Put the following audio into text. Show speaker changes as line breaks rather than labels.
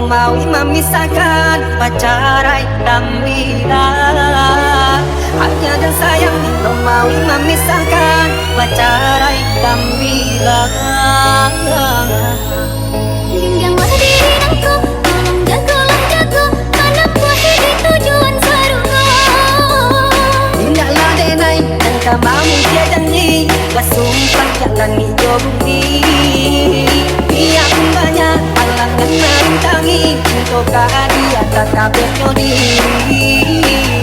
mau memisahkan pacarai dan bila hanya dan sayang kau mau memisahkan pacarai dan bila
Gengganglah diri aku, tolong jaga karena buah di tujuan sarungku.
Tindaklah denai dan kamu dia janji bersumpah jalan hijau bumi. Biar banyak halangan merintangi untuk dia tak kabeh diri.